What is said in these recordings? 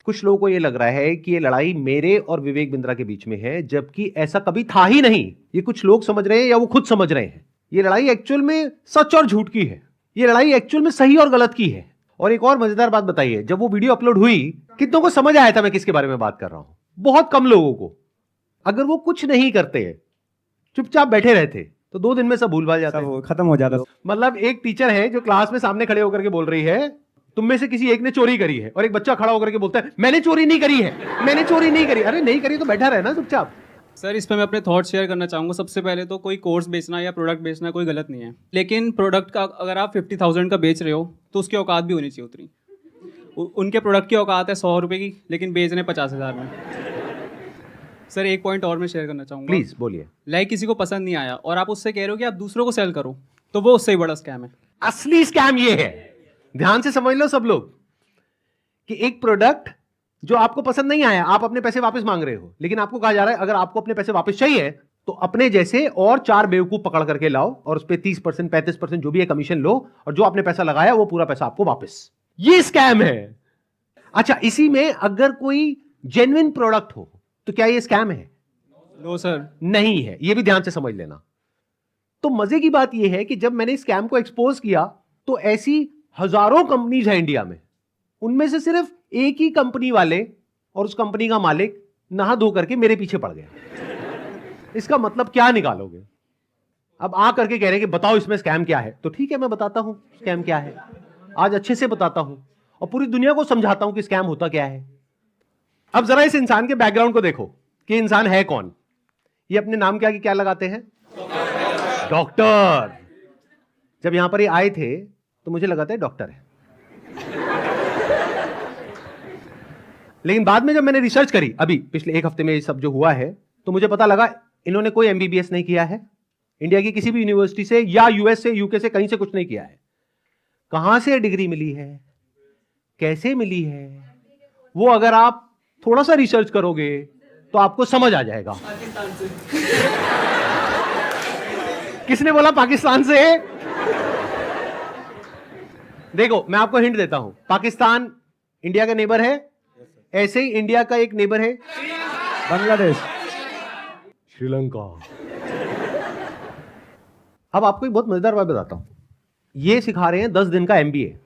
कुछ लोगों को ये लग रहा है कि ये लड़ाई मेरे और विवेक बिंद्रा के बीच में है, जबकि ऐसा कभी था ही नहीं। ये कुछ लोग समझ रहे हैं या वो खुद समझ रहे हैं। ये लड़ाई एक्चुअल में सच और झूठ की है। ये लड़ाई एक्चुअल में सही और गलत की है। और एक और मजेदार बात बताइए, जब वो वीडियो अपलोड हुई कितनों को समझ आया था मैं किसके बारे में बात कर रहा हूं? बहुत कम लोगों को। अगर वो कुछ नहीं करते, चुपचाप बैठे रहते, तो 2 दिन में सब भूल भाल जाते, सब खत्म हो जाता। मतलब एक टीचर है जो क्लास में सामने खड़े होकर के बोल रही है तुम में से किसी एक ने चोरी करी है, और एक बच्चा खड़ा होकर के बोलता है मैंने चोरी नहीं करी है, मैंने चोरी नहीं करी। अरे नहीं करी तो बैठा रहना चुपचाप। सर, इस पर मैं अपने थॉट शेयर करना चाहूँगा। सबसे पहले तो कोई कोर्स बेचना या प्रोडक्ट बेचना कोई गलत नहीं है, लेकिन प्रोडक्ट का अगर आप 50,000 का बेच रहे हो तो उसकी औकात भी होनी चाहिए उतनी। उनके प्रोडक्ट की औकात है 100 रुपये की, लेकिन बेच रहे 50,000 में। सर, एक पॉइंट और मैं शेयर करना चाहूँगा। प्लीज बोलिए। लाइक किसी को पसंद नहीं आया और आप उससे कह रहे हो कि आप दूसरों को सेल करो, तो वो उससे ही बड़ा स्कैम है। असली स्कैम ये है, ध्यान से समझ लो सब लोग, कि एक प्रोडक्ट जो आपको पसंद नहीं आया, आप अपने पैसे वापस मांग रहे हो, लेकिन आपको कहा जा रहा है अगर आपको अपने पैसे वापस चाहिए तो अपने जैसे और 4 बेवकूफ पकड़ करके लाओ और उस पर 30% 35% जो भी है कमीशन लो, और जो आपने पैसा लगाया वो पूरा पैसा आपको वापस। ये स्कैम है। अच्छा, इसी में अगर कोई जेन्युइन प्रोडक्ट हो तो क्या ये स्कैम है? नो सर, नहीं है। ये भी ध्यान से समझ लेना। तो मजे की बात यह है कि जब मैंने स्कैम को एक्सपोज किया तो ऐसी हजारों कंपनीज हैं इंडिया में, उनमें से सिर्फ एक ही कंपनी वाले और उस कंपनी का मालिक नहा धो करके मेरे पीछे पड़ गया। इसका मतलब क्या निकालोगे? अब आ करके कह रहे हैं कि बताओ इसमें स्कैम क्या है। तो ठीक है, मैं बताता हूं स्कैम क्या है। आज अच्छे से बताता हूं और पूरी दुनिया को समझाता हूं कि स्कैम होता क्या है। अब जरा इस इंसान के बैकग्राउंड को देखो कि इंसान है कौन। ये अपने नाम क्या लगाते हैं? डॉक्टर। जब यहां पर ये आए थे तो मुझे लगा था डॉक्टर है, लेकिन बाद में जब मैंने रिसर्च करी अभी पिछले 1 हफ्ते में ये सब जो हुआ है, तो मुझे पता लगा इन्होंने कोई एमबीबीएस नहीं किया है, इंडिया की किसी भी यूनिवर्सिटी से या यूएस से यूके से कहीं से कुछ नहीं किया है। कहां से डिग्री मिली है, कैसे मिली है, वो अगर आप थोड़ा सा रिसर्च करोगे तो आपको समझ आ जाएगा। किसने बोला पाकिस्तान से? देखो, मैं आपको हिंट देता हूं। पाकिस्तान इंडिया का नेबर है, ऐसे ही इंडिया का एक नेबर है बांग्लादेश, श्रीलंका। अब आपको एक बहुत मजेदार बात बताता हूं। ये सिखा रहे हैं 10 दिन का एमबीए।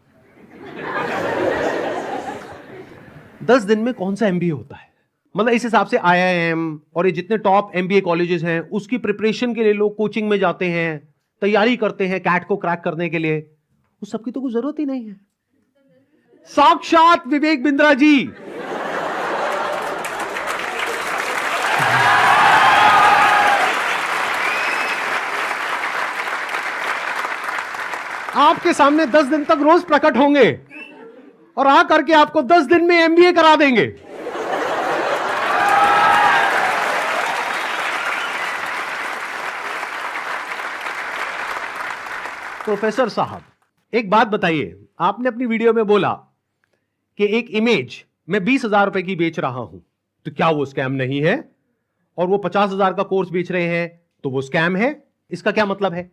10 दिन में कौन सा एमबीए होता है? मतलब इस हिसाब से आईआईएम और ये जितने टॉप एमबीए कॉलेजेस हैं उसकी प्रिपरेशन के लिए लोग कोचिंग में जाते हैं, तैयारी करते हैं कैट को क्रैक करने के लिए। उस सबकी तो कोई जरूरत ही नहीं है। साक्षात विवेक बिंद्रा जी आपके सामने 10 दिन तक रोज प्रकट होंगे और आ करके आपको 10 दिन में एमबीए करा देंगे। प्रोफेसर साहब, एक बात बताइए, आपने अपनी वीडियो में बोला कि एक इमेज मैं 20,000 रुपए की बेच रहा हूं, तो क्या वो स्कैम नहीं है? और वो 50,000 का कोर्स बेच रहे हैं तो वो स्कैम है? इसका क्या मतलब है?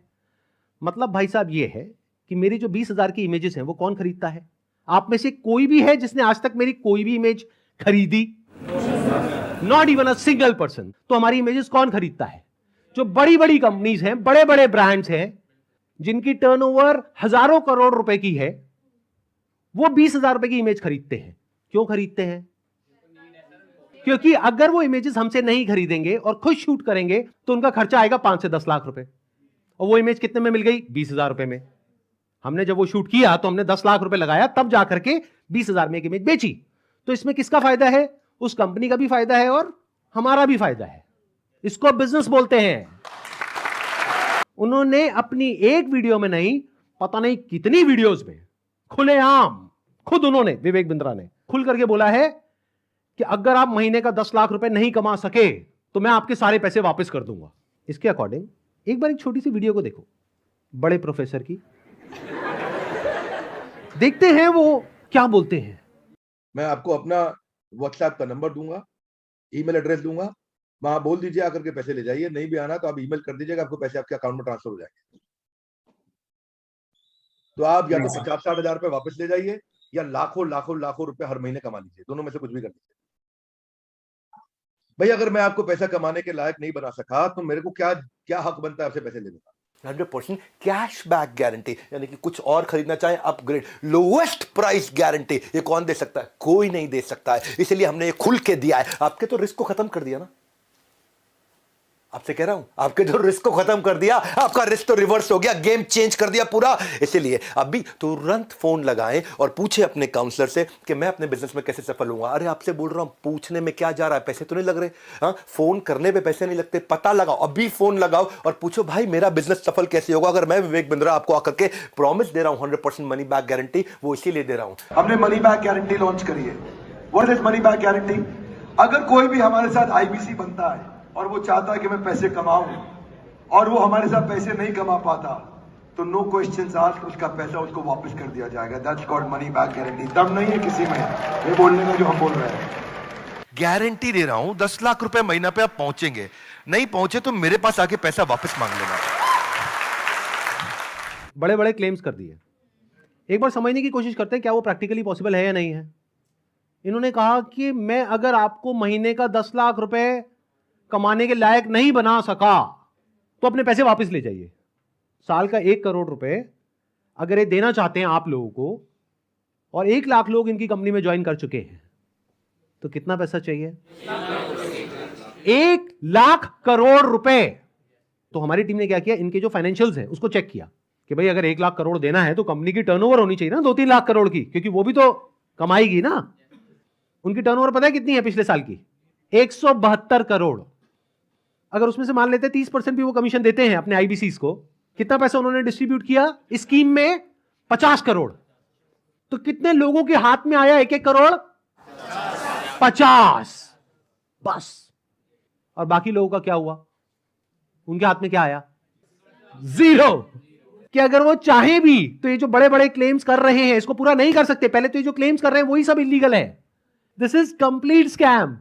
मतलब भाई साहब ये है कि मेरी जो 20,000 की इमेजेस हैं वो कौन खरीदता है? आप में से कोई भी है जिसने आज तक मेरी कोई भी इमेज खरीदी? Not even a single person. तो हमारी इमेजेस कौन खरीदता है? जो बड़ी बड़ी कंपनीज हैं, बड़े बड़े ब्रांड्स हैं, जिनकी टर्नओवर हजारों करोड़ रुपए की है, वो 20,000 रुपए की इमेज खरीदते हैं। क्यों खरीदते हैं? क्योंकि अगर वो इमेजेस हमसे नहीं खरीदेंगे और खुद शूट करेंगे तो उनका खर्चा आएगा 5 से 10 लाख रुपए, और वो इमेज कितने में मिल गई? 20,000 रुपए में। हमने जब वो शूट किया तो हमने 10 लाख रुपए लगाया, तब जाकर के 20,000 में एक इमेज बेची। तो इसमें किसका फायदा है? उस कंपनी का भी फायदा है और हमारा भी फायदा है। इसको बिजनेस बोलते हैं। उन्होंने अपनी एक वीडियो में नहीं, पता नहीं कितनी वीडियोस में खुलेआम खुद उन्होंने, विवेक बिंद्रा ने खुल करके बोला है कि अगर आप महीने का 10 लाख रुपए नहीं कमा सके तो मैं आपके सारे पैसे वापस कर दूंगा। इसके अकॉर्डिंग एक बार एक छोटी सी वीडियो को देखो, बड़े प्रोफेसर की, देखते हैं वो क्या बोलते हैं। मैं आपको अपना व्हाट्सएप का नंबर दूंगा, ईमेल एड्रेस दूंगा, वहां बोल दीजिए आकर के पैसे ले जाइए। नहीं भी आना तो आप ईमेल कर दीजिएगा, आपको पैसे आपके अकाउंट में ट्रांसफर हो जाएंगे। तो आप या तो 50-60 हजार रुपए वापस ले जाइए या लाखों लाखों लाखों रुपए हर महीने कमा लीजिए, दोनों में से कुछ भी कर लीजिए। भाई अगर मैं आपको पैसा कमाने के लायक नहीं बना सका तो मेरे को क्या क्या हक बनता है आपसे पैसे लेने का? 100% कैश बैक गारंटी, यानी कि कुछ और खरीदना चाहे अपग्रेड, लोएस्ट प्राइस गारंटी, ये कौन दे सकता है? कोई नहीं दे सकता है, इसलिए हमने ये खुल के दिया है। आपके तो रिस्क को खत्म कर दिया ना, आपसे कह रहा हूं, आपके जो रिस्क को खत्म कर दिया, आपका रिस्क तो रिवर्स हो गया, गेम चेंज कर दिया पूरा। इसलिए अभी तुरंत फोन लगाएं और पूछे अपने काउंसलर से कि मैं अपने बिजनेस में कैसे सफल होऊंगा। अरे आपसे बोल रहा हूं, पूछने में क्या जा रहा है, पैसे तो नहीं लग रहे। हाँ, फोन करने पे पैसे नहीं लगते, पता लगाओ, अभी फोन लगाओ और पूछो भाई मेरा बिजनेस सफल कैसे होगा। अगर मैं विवेक बिंद्रा आपको आकर के प्रॉमिस दे रहा हूं 100% मनी बैक गारंटी, वो इसीलिए दे रहा हूं। हमने मनी बैक गारंटी लॉन्च करी है। What is money back guarantee? अगर कोई भी हमारे साथ आईबीसी बनता है और वो चाहता है कि मैं पैसे कमाऊं और वो हमारे साथ पैसे नहीं कमा पाता, तो नो क्वेश्चंस आस्क्ड, उसका पैसा उसको वापस कर दिया जाएगा। That's called money back guarantee. दम नहीं है किसी में ये बोलने में जो हम बोल रहे हैं। गारंटी दे रहा हूं 10 लाख रुपए महीना पे आप पहुंचेंगे, नहीं पहुंचे तो मेरे पास आके पैसा वापस मांग लेना। बड़े बड़े क्लेम्स कर दिए, एक बार समझने की कोशिश करते हैं क्या वो प्रैक्टिकली पॉसिबल है या नहीं है। इन्होंने कहा कि मैं अगर आपको महीने का 10 लाख रुपए कमाने के लायक नहीं बना सका तो अपने पैसे वापस ले जाइए। साल का 1 करोड़ रुपए अगर ये देना चाहते हैं आप लोगों को, और 1 लाख लोग इनकी कंपनी में ज्वाइन कर चुके हैं, तो कितना पैसा चाहिए? 1 लाख करोड़ रुपए। तो हमारी टीम ने क्या किया, इनके जो फाइनेंशियल्स है उसको चेक किया कि भाई अगर 1 लाख करोड़ देना है तो कंपनी की टर्नओवर होनी चाहिए ना 2-3 लाख करोड़ की, क्योंकि वो भी तो कमाएगी ना। उनकी टर्नओवर पता है कितनी है पिछले साल की? 172 करोड़। अगर उसमें से मान लेते 30% भी वो कमीशन देते हैं अपने आईबीसीज को, कितना पैसा उन्होंने डिस्ट्रीब्यूट किया इस स्कीम में? 50 करोड़। तो कितने लोगों के हाथ में आया 1-1 करोड़? 50 बस। और बाकी लोगों का क्या हुआ? उनके हाथ में क्या आया? 0। कि अगर वो चाहे भी तो ये जो बड़े बड़े क्लेम्स कर रहे हैं इसको पूरा नहीं कर सकते। पहले तो ये जो क्लेम्स कर रहे हैं वही सब इलीगल है। This is complete scam.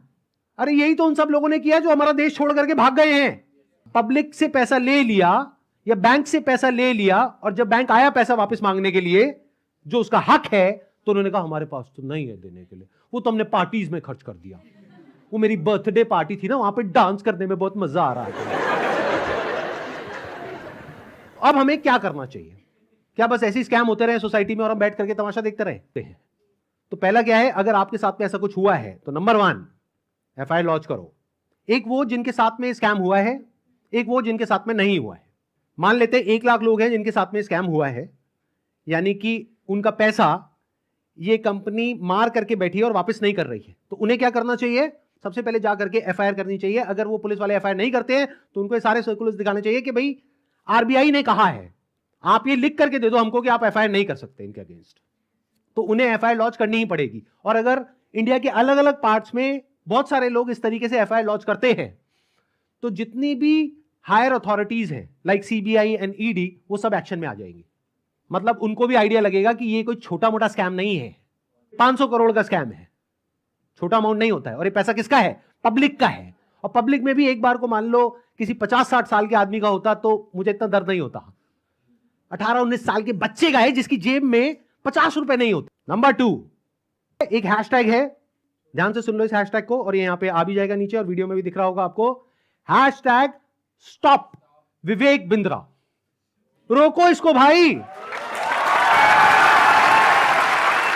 अरे यही तो उन सब लोगों ने किया जो हमारा देश छोड़ करके भाग गए हैं। पब्लिक से पैसा ले लिया या बैंक से पैसा ले लिया, और जब बैंक आया पैसा वापस मांगने के लिए जो उसका हक है, तो उन्होंने कहा हमारे पास तो नहीं है देने के लिए, वो तो हमने पार्टीज में खर्च कर दिया। वो मेरी बर्थडे पार्टी थी ना, वहां पे डांस करने में बहुत मजा आ रहा है। अब हमें क्या करना चाहिए? क्या बस ऐसे स्कैम होते रहे सोसाइटी में और हम बैठ करके तमाशा देखते रहते हैं? तो पहला क्या है, अगर आपके साथ में ऐसा कुछ हुआ है तो नंबर 1 एफआईआर लॉन्च करो। एक वो जिनके साथ में स्कैम हुआ है, एक वो जिनके साथ में नहीं हुआ है। मान लेते हैं 1 लाख लोग हैं जिनके साथ में स्कैम हुआ है, यानी कि उनका पैसा ये कंपनी मार करके बैठी है और वापस नहीं कर रही है। तो उन्हें क्या करना चाहिए? सबसे पहले जा करके एफआईआर करनी चाहिए। अगर वो पुलिस वाले एफआईआर नहीं करते हैं तो उनको ये सारे सर्कुलर्स दिखाने चाहिए कि भाई आरबीआई ने कहा है, आप ये लिख करके दे दो हमको कि आप एफआईआर नहीं कर सकते इनके अगेंस्ट। तो उन्हें एफआईआर लॉन्च करनी ही पड़ेगी। और अगर इंडिया के अलग अलग पार्ट्स में बहुत सारे लोग इस तरीके से एफआईआर लॉन्च करते हैं, तो जितनी भी हायर अथॉरिटीज हैं लाइक सीबीआई एंड ईडी, वो सब एक्शन में आ जाएंगी। मतलब उनको भी आइडिया लगेगा कि ये कोई छोटा मोटा स्कैम नहीं है, 500 करोड़ का स्कैम है, छोटा अमाउंट नहीं होता है। और ये पैसा किसका है? पब्लिक का है। और पब्लिक में भी एक बार को मान लो किसी 50-60 साल के आदमी का होता तो मुझे इतना दर्द नहीं होता। 18-19 साल के बच्चे का है जिसकी जेब में 50 रुपए नहीं होते। नंबर 2, एक हैशटैग है, ध्यान से सुन लो इस हैशटैग को, और ये यहां पे आ भी जाएगा नीचे और वीडियो में भी दिख रहा होगा आपको। Hashtag stop Vivek Bindra. रोको इसको भाई।